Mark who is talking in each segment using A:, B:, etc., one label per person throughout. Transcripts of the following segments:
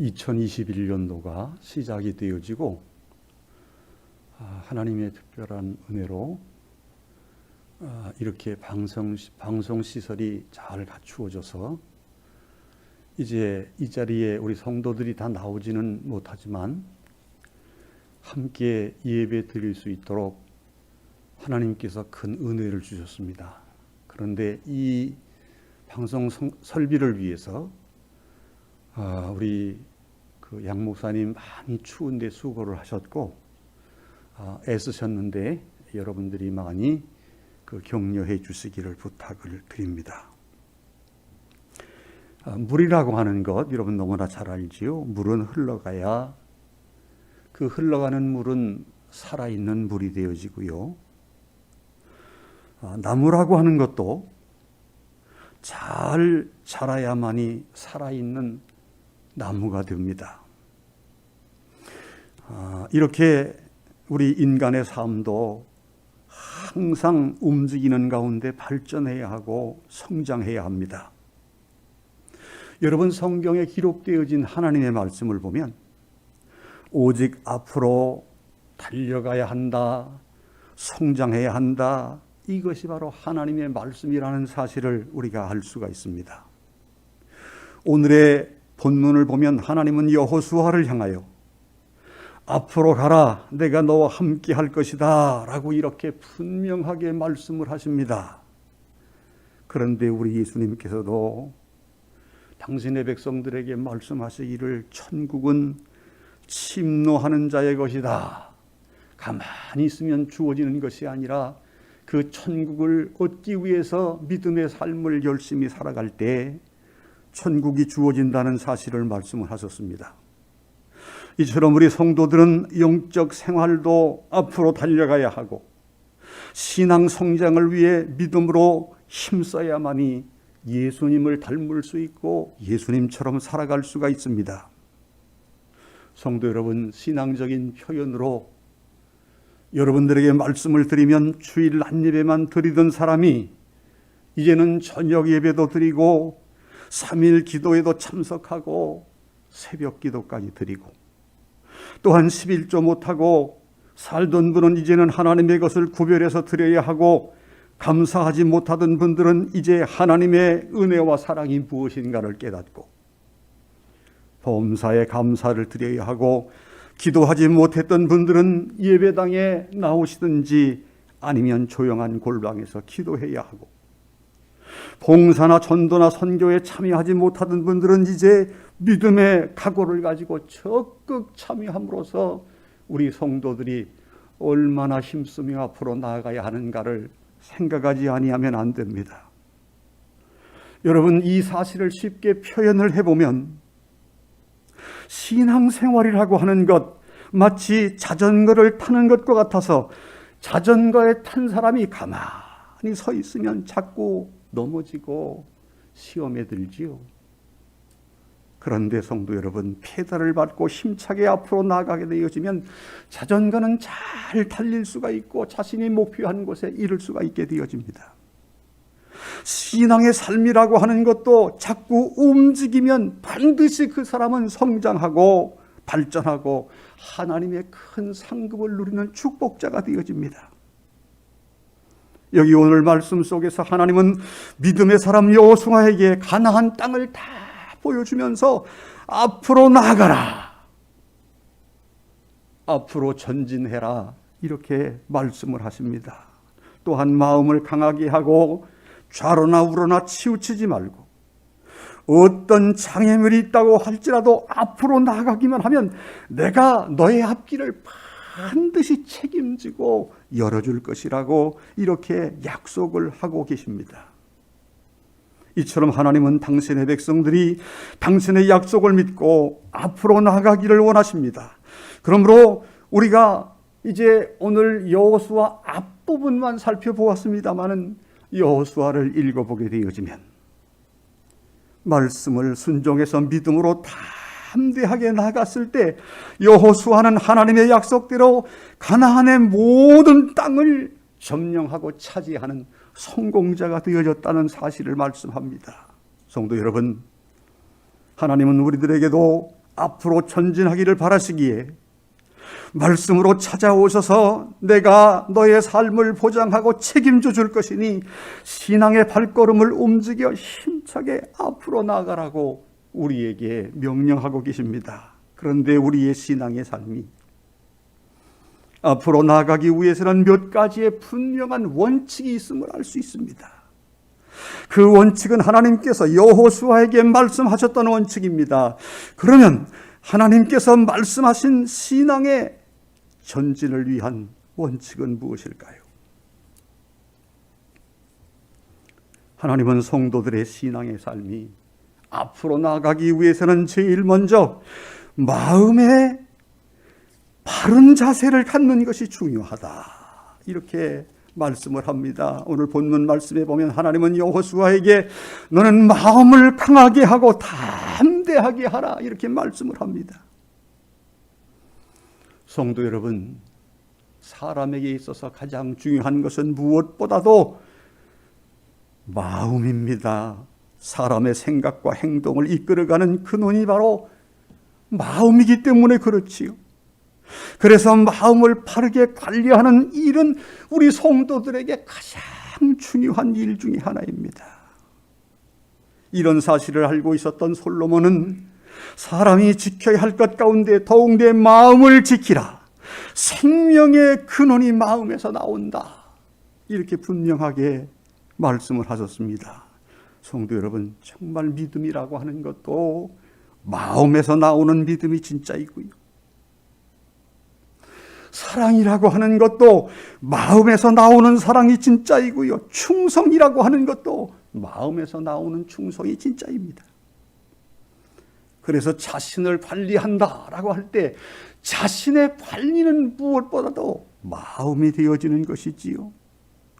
A: 2021년도가 시작이 되어지고 하나님의 특별한 은혜로 이렇게 방송 시설이 잘 갖추어져서 이제 이 자리에 우리 성도들이 다 나오지는 못하지만 함께 예배 드릴 수 있도록 하나님께서 큰 은혜를 주셨습니다. 그런데 이 방송 설비를 위해서 우리 양 목사님 많이 추운데 수고를 하셨고 애쓰셨는데 여러분들이 많이 격려해 주시기를 부탁을 드립니다. 물이라고 하는 것 여러분 너무나 잘 알지요. 물은 흘러가야 그 흘러가는 물은 살아있는 물이 되어지고요. 나무라고 하는 것도 잘 자라야만이 살아있는 나무가 됩니다. 이렇게 우리 인간의 삶도 항상 움직이는 가운데 발전해야 하고 성장해야 합니다. 여러분 성경에 기록되어진 하나님의 말씀을 보면 오직 앞으로 달려가야 한다, 성장해야 한다, 이것이 바로 하나님의 말씀이라는 사실을 우리가 알 수가 있습니다. 오늘의 본문을 보면 하나님은 여호수아를 향하여 앞으로 가라, 내가 너와 함께 할 것이다 라고 이렇게 분명하게 말씀을 하십니다. 그런데 우리 예수님께서도 당신의 백성들에게 말씀하시기를 천국은 침노하는 자의 것이다, 가만히 있으면 주어지는 것이 아니라 그 천국을 얻기 위해서 믿음의 삶을 열심히 살아갈 때 천국이 주어진다는 사실을 말씀을 하셨습니다. 이처럼 우리 성도들은 영적 생활도 앞으로 달려가야 하고 신앙 성장을 위해 믿음으로 힘써야만이 예수님을 닮을 수 있고 예수님처럼 살아갈 수가 있습니다. 성도 여러분, 신앙적인 표현으로 여러분들에게 말씀을 드리면 주일 한 예배만 드리던 사람이 이제는 저녁 예배도 드리고 3일 기도에도 참석하고 새벽 기도까지 드리고 또한 11조 못하고 살던 분은 이제는 하나님의 것을 구별해서 드려야 하고 감사하지 못하던 분들은 이제 하나님의 은혜와 사랑이 무엇인가를 깨닫고 범사에 감사를 드려야 하고 기도하지 못했던 분들은 예배당에 나오시든지 아니면 조용한 골방에서 기도해야 하고 봉사나 전도나 선교에 참여하지 못하던 분들은 이제 믿음의 각오를 가지고 적극 참여함으로써 우리 성도들이 얼마나 힘쓰며 앞으로 나아가야 하는가를 생각하지 아니하면 안 됩니다. 여러분, 이 사실을 쉽게 표현을 해보면 신앙생활이라고 하는 것 마치 자전거를 타는 것과 같아서 자전거에 탄 사람이 가만히 서 있으면 자꾸 넘어지고 시험에 들지요. 그런데 성도 여러분, 페달을 밟고 힘차게 앞으로 나아가게 되어지면 자전거는 잘 달릴 수가 있고 자신이 목표한 곳에 이를 수가 있게 되어집니다. 신앙의 삶이라고 하는 것도 자꾸 움직이면 반드시 그 사람은 성장하고 발전하고 하나님의 큰 상급을 누리는 축복자가 되어집니다. 여기 오늘 말씀 속에서 하나님은 믿음의 사람 여호수아에게 가나안 땅을 다 보여주면서 앞으로 나아가라, 앞으로 전진해라 이렇게 말씀을 하십니다. 또한 마음을 강하게 하고 좌로나 우로나 치우치지 말고 어떤 장애물이 있다고 할지라도 앞으로 나아가기만 하면 내가 너의 앞길을 반드시 책임지고 열어줄 것이라고 이렇게 약속을 하고 계십니다. 이처럼 하나님은 당신의 백성들이 당신의 약속을 믿고 앞으로 나아가기를 원하십니다. 그러므로 우리가 이제 오늘 여호수아 앞부분만 살펴보았습니다마는 여호수아를 읽어보게 되어지면 말씀을 순종해서 믿음으로 담대하게 나아갔을 때 여호수아는 하나님의 약속대로 가나안의 모든 땅을 점령하고 차지하는 성공자가 되어졌다는 사실을 말씀합니다. 성도 여러분, 하나님은 우리들에게도 앞으로 전진하기를 바라시기에 말씀으로 찾아오셔서 내가 너의 삶을 보장하고 책임져 줄 것이니 신앙의 발걸음을 움직여 힘차게 앞으로 나아가라고 우리에게 명령하고 계십니다. 그런데 우리의 신앙의 삶이 앞으로 나아가기 위해서는 몇 가지의 분명한 원칙이 있음을 알 수 있습니다. 그 원칙은 하나님께서 여호수아에게 말씀하셨던 원칙입니다. 그러면 하나님께서 말씀하신 신앙의 전진을 위한 원칙은 무엇일까요? 하나님은 성도들의 신앙의 삶이 앞으로 나아가기 위해서는 제일 먼저 마음의 바른 자세를 갖는 것이 중요하다, 이렇게 말씀을 합니다. 오늘 본문 말씀에 보면 하나님은 여호수아에게 너는 마음을 강하게 하고 담대하게 하라, 이렇게 말씀을 합니다. 성도 여러분, 사람에게 있어서 가장 중요한 것은 무엇보다도 마음입니다. 사람의 생각과 행동을 이끌어가는 근원이 바로 마음이기 때문에 그렇지요. 그래서 마음을 바르게 관리하는 일은 우리 성도들에게 가장 중요한 일 중에 하나입니다. 이런 사실을 알고 있었던 솔로몬은 사람이 지켜야 할 것 가운데 더욱 내 마음을 지키라, 생명의 근원이 마음에서 나온다, 이렇게 분명하게 말씀을 하셨습니다. 성도 여러분, 정말 믿음이라고 하는 것도 마음에서 나오는 믿음이 진짜이고요, 사랑이라고 하는 것도 마음에서 나오는 사랑이 진짜이고요, 충성이라고 하는 것도 마음에서 나오는 충성이 진짜입니다. 그래서 자신을 관리한다라고 할 때 자신의 관리는 무엇보다도 마음이 되어지는 것이지요.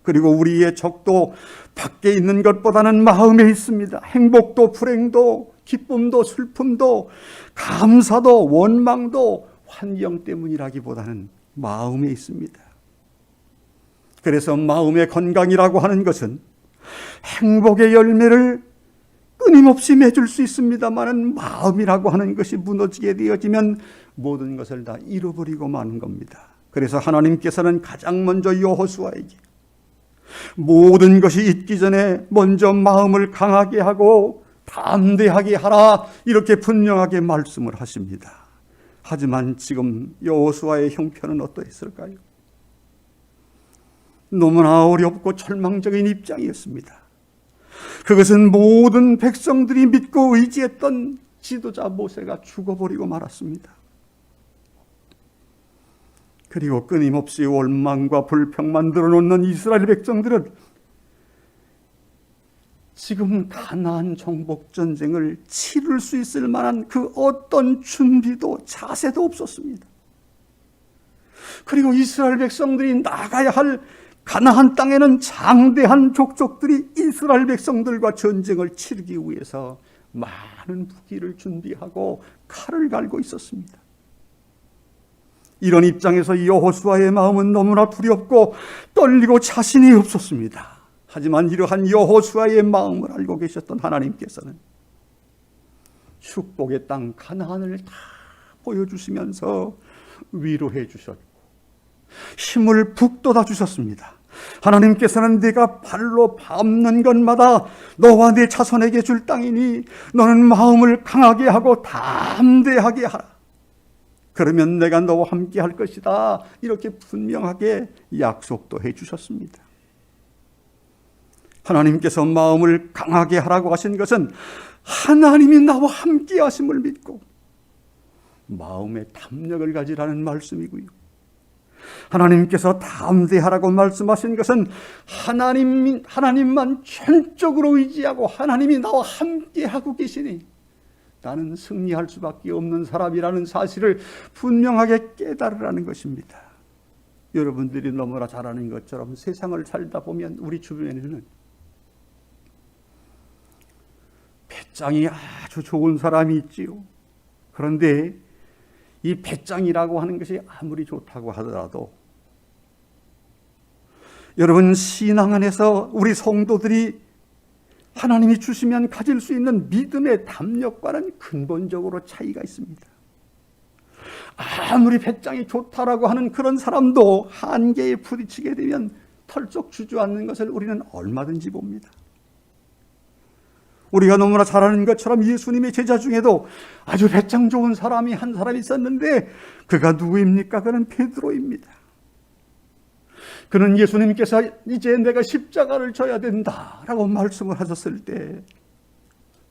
A: 그리고 우리의 적도 밖에 있는 것보다는 마음에 있습니다. 행복도 불행도 기쁨도 슬픔도 감사도 원망도 환경 때문이라기보다는 마음에 있습니다. 그래서 마음의 건강이라고 하는 것은 행복의 열매를 끊임없이 맺을 수 있습니다만 마음이라고 하는 것이 무너지게 되어지면 모든 것을 다 잃어버리고 마는 겁니다. 그래서 하나님께서는 가장 먼저 여호수아에게 모든 것이 있기 전에 먼저 마음을 강하게 하고 담대하게 하라, 이렇게 분명하게 말씀을 하십니다. 하지만 지금 여호수아의 형편은 어떠했을까요? 너무나 어렵고 절망적인 입장이었습니다. 그것은 모든 백성들이 믿고 의지했던 지도자 모세가 죽어버리고 말았습니다. 그리고 끊임없이 원망과 불평만 늘어놓는 이스라엘 백성들은 지금 가나안 정복 전쟁을 치를 수 있을 만한 그 어떤 준비도 자세도 없었습니다. 그리고 이스라엘 백성들이 나가야 할 가나안 땅에는 장대한 족속들이 이스라엘 백성들과 전쟁을 치르기 위해서 많은 무기를 준비하고 칼을 갈고 있었습니다. 이런 입장에서 여호수아의 마음은 너무나 두렵고 떨리고 자신이 없었습니다. 하지만 이러한 여호수아의 마음을 알고 계셨던 하나님께서는 축복의 땅 가나안을 다 보여주시면서 위로해 주셨고 힘을 북돋아 주셨습니다. 하나님께서는 네가 발로 밟는 것마다 너와 네 자손에게 줄 땅이니 너는 마음을 강하게 하고 담대하게 하라. 그러면 내가 너와 함께 할 것이다. 이렇게 분명하게 약속도 해 주셨습니다. 하나님께서 마음을 강하게 하라고 하신 것은 하나님이 나와 함께 하심을 믿고 마음의 담력을 가지라는 말씀이고요. 하나님께서 담대하라고 말씀하신 것은 하나님만 전적으로 의지하고 하나님이 나와 함께 하고 계시니 나는 승리할 수밖에 없는 사람이라는 사실을 분명하게 깨달으라는 것입니다. 여러분들이 너무나 잘 아는 것처럼 세상을 살다 보면 우리 주변에는 배짱이 아주 좋은 사람이 있지요. 그런데 이 배짱이라고 하는 것이 아무리 좋다고 하더라도 여러분, 신앙 안에서 우리 성도들이 하나님이 주시면 가질 수 있는 믿음의 담력과는 근본적으로 차이가 있습니다. 아무리 배짱이 좋다라고 하는 그런 사람도 한계에 부딪히게 되면 털썩 주저앉는 것을 우리는 얼마든지 봅니다. 우리가 너무나 잘 아는 것처럼 예수님의 제자 중에도 아주 배짱 좋은 사람이 한 사람이 있었는데 그가 누구입니까? 그는 베드로입니다. 그는 예수님께서 이제 내가 십자가를 져야 된다라고 말씀을 하셨을 때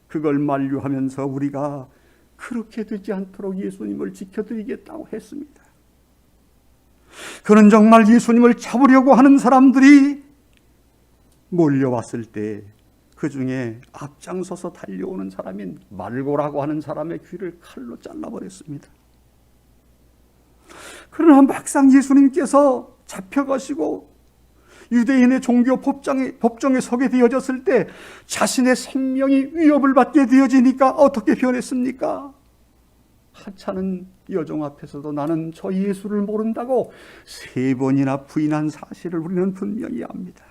A: 그걸 만류하면서 우리가 그렇게 되지 않도록 예수님을 지켜드리겠다고 했습니다. 그는 정말 예수님을 잡으려고 하는 사람들이 몰려왔을 때 그 중에 앞장서서 달려오는 사람인 말고라고 하는 사람의 귀를 칼로 잘라버렸습니다. 그러나 막상 예수님께서 잡혀가시고 유대인의 종교 법정에 서게 되어졌을 때 자신의 생명이 위협을 받게 되어지니까 어떻게 변했습니까? 하찮은 여종 앞에서도 나는 저 예수를 모른다고 3번이나 부인한 사실을 우리는 분명히 압니다.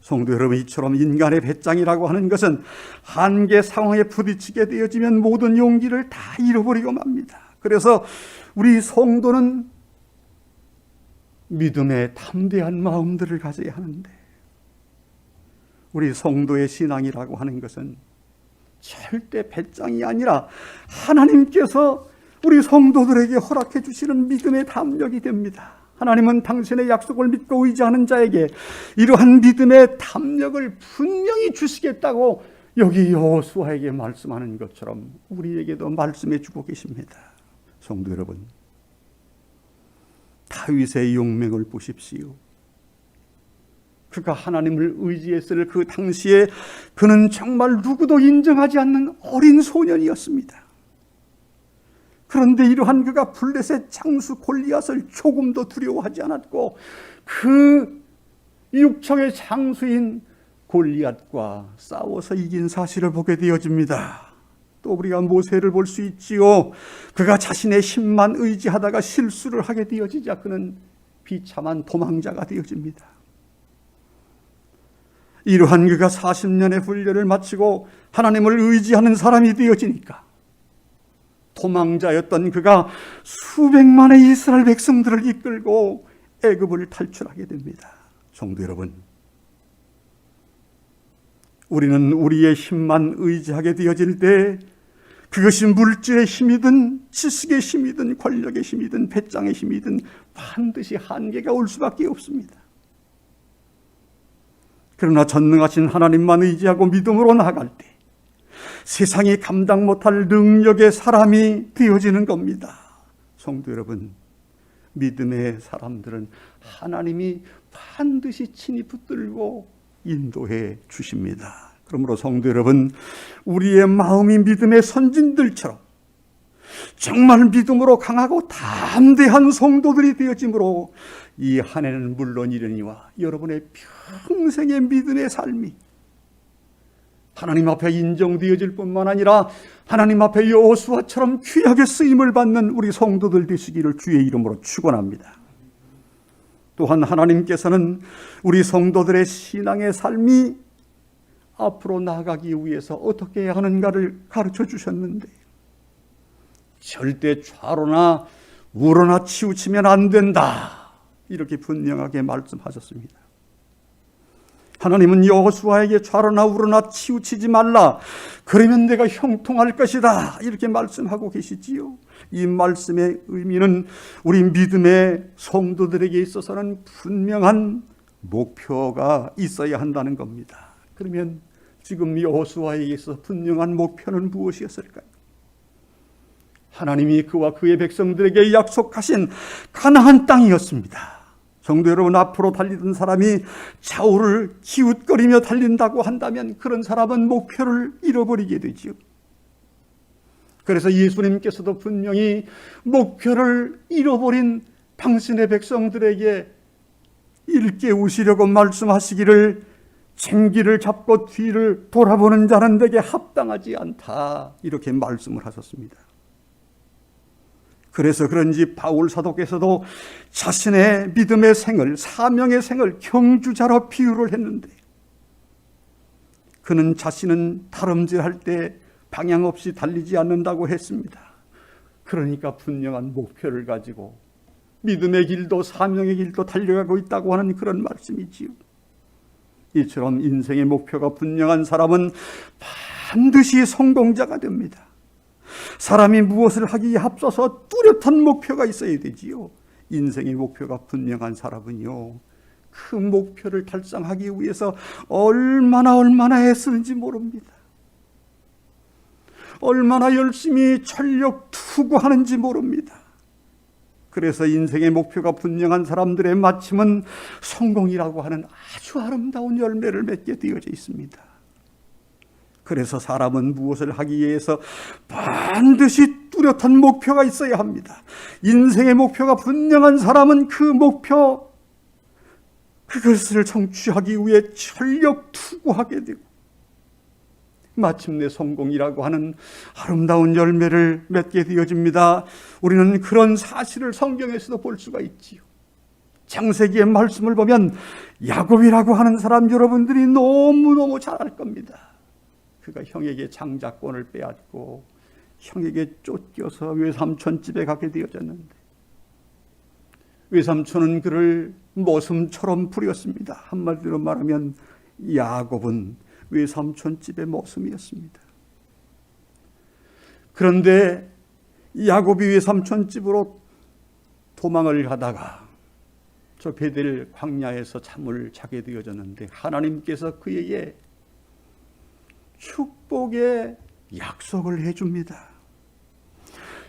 A: 성도 여러분, 이처럼 인간의 배짱이라고 하는 것은 한계 상황에 부딪히게 되어지면 모든 용기를 다 잃어버리고 맙니다. 그래서 우리 성도는 믿음의 담대한 마음들을 가져야 하는데 우리 성도의 신앙이라고 하는 것은 절대 배짱이 아니라 하나님께서 우리 성도들에게 허락해 주시는 믿음의 담력이 됩니다. 하나님은 당신의 약속을 믿고 의지하는 자에게 이러한 믿음의 담력을 분명히 주시겠다고 여기 여호수아에게 말씀하는 것처럼 우리에게도 말씀해 주고 계십니다. 성도 여러분, 다윗의 용맹을 보십시오. 그가 하나님을 의지했을 그 당시에 그는 정말 누구도 인정하지 않는 어린 소년이었습니다. 그런데 이러한 그가 블레셋 장수 골리앗을 조금도 두려워하지 않았고 그 육척의 장수인 골리앗과 싸워서 이긴 사실을 보게 되어집니다. 또 우리가 모세를 볼 수 있지요. 그가 자신의 힘만 의지하다가 실수를 하게 되어지자 그는 비참한 도망자가 되어집니다. 이러한 그가 40년의 훈련을 마치고 하나님을 의지하는 사람이 되어지니까 도망자였던 그가 수백만의 이스라엘 백성들을 이끌고 애굽을 탈출하게 됩니다. 성도 여러분, 우리는 우리의 힘만 의지하게 되어질 때 그것이 물질의 힘이든 지식의 힘이든 권력의 힘이든 배짱의 힘이든 반드시 한계가 올 수밖에 없습니다. 그러나 전능하신 하나님만 의지하고 믿음으로 나아갈 때 세상이 감당 못할 능력의 사람이 되어지는 겁니다. 성도 여러분, 믿음의 사람들은 하나님이 반드시 친히 붙들고 인도해 주십니다. 그러므로 성도 여러분, 우리의 마음이 믿음의 선진들처럼 정말 믿음으로 강하고 담대한 성도들이 되어지므로 이 한 해는 물론이려니와 여러분의 평생의 믿음의 삶이 하나님 앞에 인정되어질 뿐만 아니라 하나님 앞에 여호수아처럼 귀하게 쓰임을 받는 우리 성도들 되시기를 주의 이름으로 축원합니다. 또한 하나님께서는 우리 성도들의 신앙의 삶이 앞으로 나아가기 위해서 어떻게 해야 하는가를 가르쳐 주셨는데 절대 좌로나 우로나 치우치면 안 된다, 이렇게 분명하게 말씀하셨습니다. 하나님은 여호수아에게 좌로나 우로나 치우치지 말라, 그러면 내가 형통할 것이다, 이렇게 말씀하고 계시지요. 이 말씀의 의미는 우리 믿음의 성도들에게 있어서는 분명한 목표가 있어야 한다는 겁니다. 그러면 지금 여호수아에게 있어서 분명한 목표는 무엇이었을까요? 하나님이 그와 그의 백성들에게 약속하신 가나안 땅이었습니다. 성도 여러분, 앞으로 달리던 사람이 좌우를 기웃거리며 달린다고 한다면 그런 사람은 목표를 잃어버리게 되지요. 그래서 예수님께서도 분명히 목표를 잃어버린 당신의 백성들에게 일깨우시려고 말씀하시기를 쟁기를 잡고 뒤를 돌아보는 자는 내게 합당하지 않다, 이렇게 말씀을 하셨습니다. 그래서 그런지 바울 사도께서도 자신의 믿음의 생을, 사명의 생을 경주자로 비유를 했는데 그는 자신은 다름질할 때 방향 없이 달리지 않는다고 했습니다. 그러니까 분명한 목표를 가지고 믿음의 길도 사명의 길도 달려가고 있다고 하는 그런 말씀이지요. 이처럼 인생의 목표가 분명한 사람은 반드시 성공자가 됩니다. 사람이 무엇을 하기에 앞서서 뚜렷한 목표가 있어야 되지요. 인생의 목표가 분명한 사람은요, 그 목표를 달성하기 위해서 얼마나 애쓰는지 모릅니다. 얼마나 열심히 전력 투구하는지 모릅니다. 그래서 인생의 목표가 분명한 사람들의 마침은 성공이라고 하는 아주 아름다운 열매를 맺게 되어져 있습니다. 그래서 사람은 무엇을 하기 위해서 반드시 뚜렷한 목표가 있어야 합니다. 인생의 목표가 분명한 사람은 그 목표, 그것을 성취하기 위해 전력 투구하게 되고 마침내 성공이라고 하는 아름다운 열매를 맺게 되어집니다. 우리는 그런 사실을 성경에서도 볼 수가 있지요. 창세기의 말씀을 보면 야곱이라고 하는 사람 여러분들이 너무너무 잘 알 겁니다. 그가 형에게 장자권을 빼앗고 형에게 쫓겨서 외삼촌 집에 가게 되어졌는데 외삼촌은 그를 머슴처럼 부렸습니다. 한마디로 말하면 야곱은 외삼촌 집의 머슴이었습니다. 그런데 야곱이 외삼촌 집으로 도망을 가다가 저 베델 광야에서 잠을 자게 되어졌는데 하나님께서 그에게 축복의 약속을 해줍니다.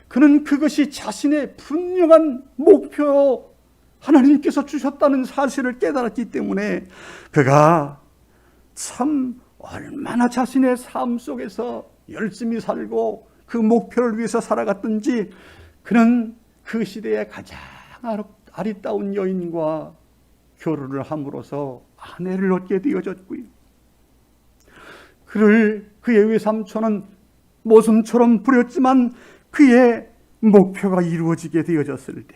A: 그는 그것이 자신의 분명한 목표, 하나님께서 주셨다는 사실을 깨달았기 때문에 그가 참 얼마나 자신의 삶 속에서 열심히 살고 그 목표를 위해서 살아갔든지 그는 그 시대의 가장 아리따운 여인과 결혼을 함으로써 아내를 얻게 되어졌고요. 그의 외삼촌은 모슴처럼 부렸지만 그의 목표가 이루어지게 되어졌을 때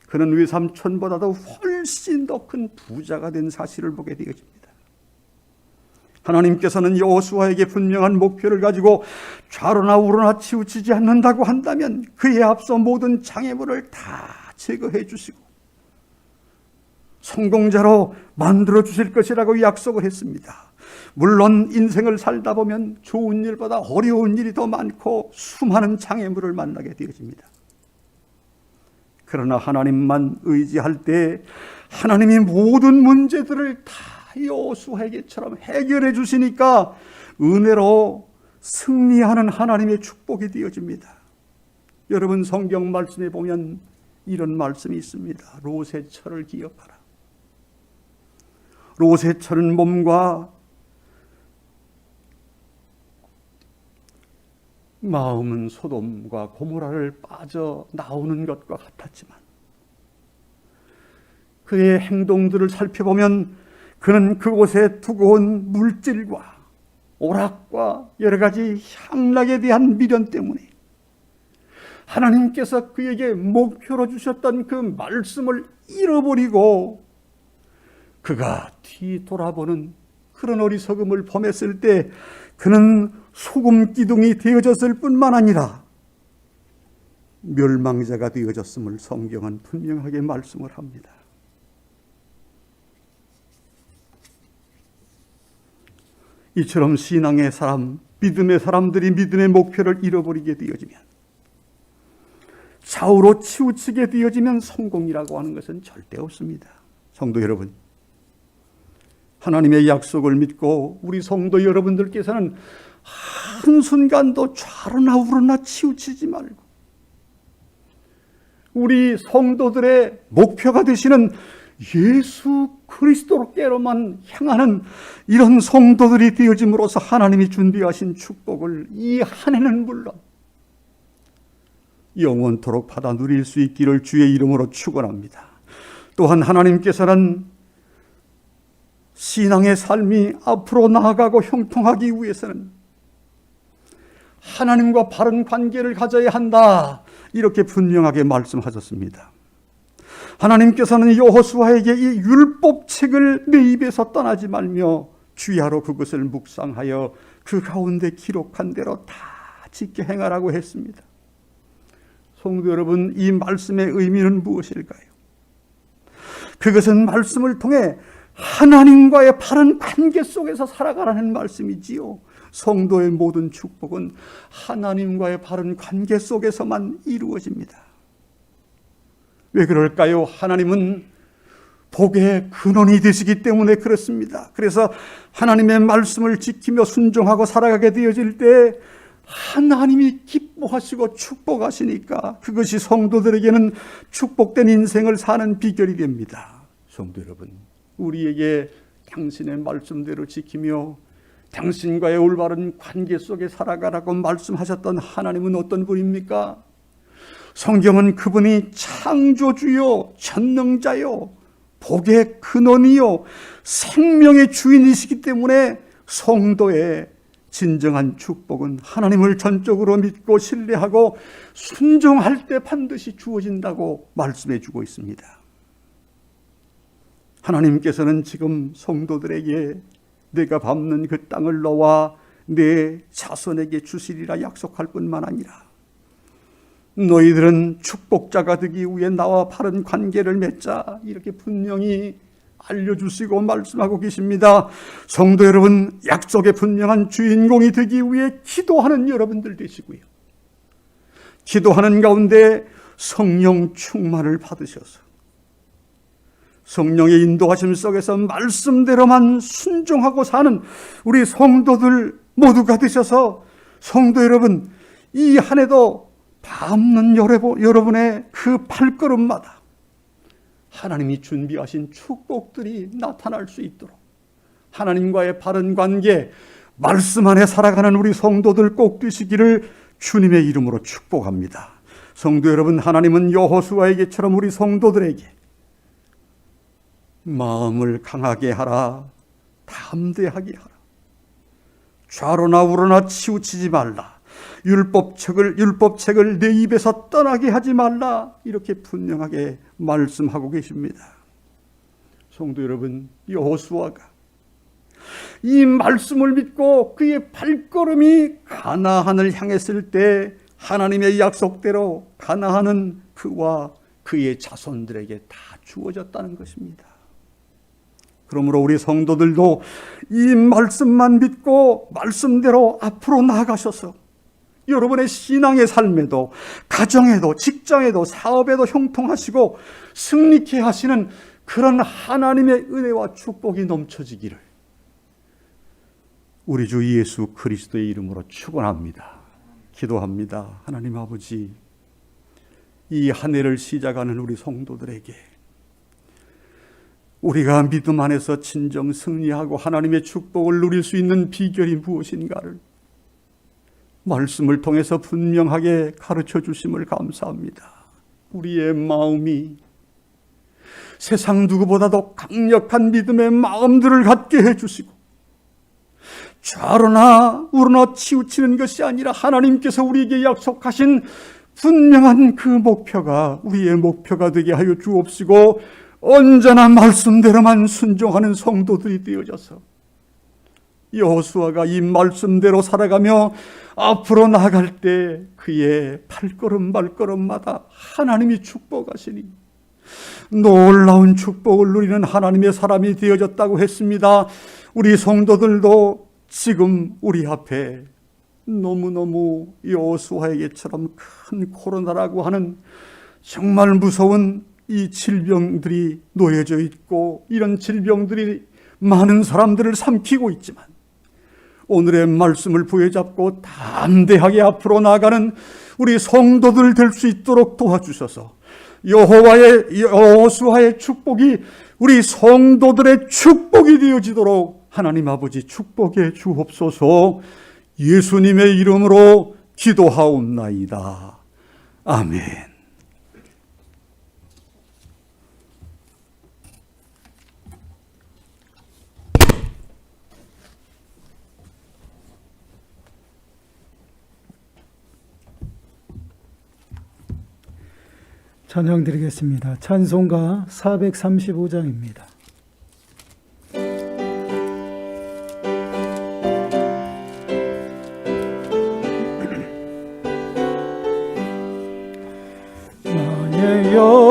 A: 그는 외삼촌보다도 훨씬 더 큰 부자가 된 사실을 보게 되어집니다. 하나님께서는 여호수아에게 분명한 목표를 가지고 좌로나 우로나 치우치지 않는다고 한다면 그에 앞서 모든 장애물을 다 제거해 주시고 성공자로 만들어 주실 것이라고 약속을 했습니다. 물론 인생을 살다 보면 좋은 일보다 어려운 일이 더 많고 수많은 장애물을 만나게 되어집니다. 그러나 하나님만 의지할 때 하나님이 모든 문제들을 다 여호수아에게처럼 해결해 주시니까 은혜로 승리하는 하나님의 축복이 되어집니다. 여러분 성경 말씀에 보면 이런 말씀이 있습니다. 롯의 철을 기억하라. 롯의 철은 몸과 마음은 소돔과 고모라를 빠져나오는 것과 같았지만 그의 행동들을 살펴보면 그는 그곳에 두고 온 물질과 오락과 여러 가지 향락에 대한 미련 때문에 하나님께서 그에게 목표로 주셨던 그 말씀을 잃어버리고 그가 뒤돌아보는 그런 어리석음을 범했을 때 그는 소금 기둥이 되어졌을 뿐만 아니라 멸망자가 되어졌음을 성경은 분명하게 말씀을 합니다. 이처럼 신앙의 사람, 믿음의 사람들이 믿음의 목표를 잃어버리게 되어지면 좌우로 치우치게 되어지면 성공이라고 하는 것은 절대 없습니다. 성도 여러분, 하나님의 약속을 믿고 우리 성도 여러분들께서는 한순간도 좌로나 우로나 치우치지 말고 우리 성도들의 목표가 되시는 예수 그리스도께로만 향하는 이런 성도들이 되어짐으로써 하나님이 준비하신 축복을 이 한 해는 물론 영원토록 받아 누릴 수 있기를 주의 이름으로 축원합니다. 또한 하나님께서는 신앙의 삶이 앞으로 나아가고 형통하기 위해서는 하나님과 바른 관계를 가져야 한다, 이렇게 분명하게 말씀하셨습니다. 하나님께서는 여호수아에게 이 율법책을 내 입에서 떠나지 말며 주야로 그것을 묵상하여 그 가운데 기록한 대로 다 지켜 행하라고 했습니다. 성도 여러분, 이 말씀의 의미는 무엇일까요? 그것은 말씀을 통해 하나님과의 바른 관계 속에서 살아가라는 말씀이지요. 성도의 모든 축복은 하나님과의 바른 관계 속에서만 이루어집니다. 왜 그럴까요? 하나님은 복의 근원이 되시기 때문에 그렇습니다. 그래서 하나님의 말씀을 지키며 순종하고 살아가게 되어질 때 하나님이 기뻐하시고 축복하시니까 그것이 성도들에게는 축복된 인생을 사는 비결이 됩니다. 성도 여러분, 우리에게 당신의 말씀대로 지키며 당신과의 올바른 관계 속에 살아가라고 말씀하셨던 하나님은 어떤 분입니까? 성경은 그분이 창조주요, 전능자요, 복의 근원이요, 생명의 주인이시기 때문에 성도의 진정한 축복은 하나님을 전적으로 믿고 신뢰하고 순종할 때 반드시 주어진다고 말씀해 주고 있습니다. 하나님께서는 지금 성도들에게 내가 밟는 그 땅을 너와 내 자손에게 주시리라 약속할 뿐만 아니라 너희들은 축복자가 되기 위해 나와 바른 관계를 맺자, 이렇게 분명히 알려주시고 말씀하고 계십니다. 성도 여러분, 약속의 분명한 주인공이 되기 위해 기도하는 여러분들 되시고요, 기도하는 가운데 성령 충만을 받으셔서 성령의 인도하심 속에서 말씀대로만 순종하고 사는 우리 성도들 모두가 되셔서 성도 여러분, 이 한 해도 밟는 여러분의 그 발걸음마다 하나님이 준비하신 축복들이 나타날 수 있도록 하나님과의 바른 관계, 말씀 안에 살아가는 우리 성도들 꼭 되시기를 주님의 이름으로 축복합니다. 성도 여러분, 하나님은 여호수아에게처럼 우리 성도들에게 마음을 강하게 하라, 담대하게 하라, 좌로나 우로나 치우치지 말라, 율법책을 내 입에서 떠나게 하지 말라, 이렇게 분명하게 말씀하고 계십니다. 성도 여러분, 여호수아가 이 말씀을 믿고 그의 발걸음이 가나안을 향했을 때 하나님의 약속대로 가나안은 그와 그의 자손들에게 다 주어졌다는 것입니다. 그러므로 우리 성도들도 이 말씀만 믿고 말씀대로 앞으로 나아가셔서 여러분의 신앙의 삶에도, 가정에도, 직장에도, 사업에도 형통하시고 승리케 하시는 그런 하나님의 은혜와 축복이 넘쳐지기를 우리 주 예수 그리스도의 이름으로 축원합니다. 기도합니다. 하나님 아버지, 이 한 해를 시작하는 우리 성도들에게 우리가 믿음 안에서 진정 승리하고 하나님의 축복을 누릴 수 있는 비결이 무엇인가를 말씀을 통해서 분명하게 가르쳐 주심을 감사합니다. 우리의 마음이 세상 누구보다도 강력한 믿음의 마음들을 갖게 해주시고 좌로나 우로나 치우치는 것이 아니라 하나님께서 우리에게 약속하신 분명한 그 목표가 우리의 목표가 되게 하여 주옵시고 언제나 말씀대로만 순종하는 성도들이 되어져서 여호수아가 이 말씀대로 살아가며 앞으로 나아갈 때 그의 발걸음 발걸음마다 하나님이 축복하시니 놀라운 축복을 누리는 하나님의 사람이 되어졌다고 했습니다. 우리 성도들도 지금 우리 앞에 너무너무 여호수아에게처럼 큰 코로나라고 하는 정말 무서운 이 질병들이 놓여져 있고 이런 질병들이 많은 사람들을 삼키고 있지만 오늘의 말씀을 부여잡고 담대하게 앞으로 나아가는 우리 성도들 될 수 있도록 도와주셔서 여호수아의 축복이 우리 성도들의 축복이 되어지도록 하나님 아버지 축복해 주옵소서. 예수님의 이름으로 기도하옵나이다. 아멘.
B: 찬양 드리겠습니다. 찬송가 435장입니다.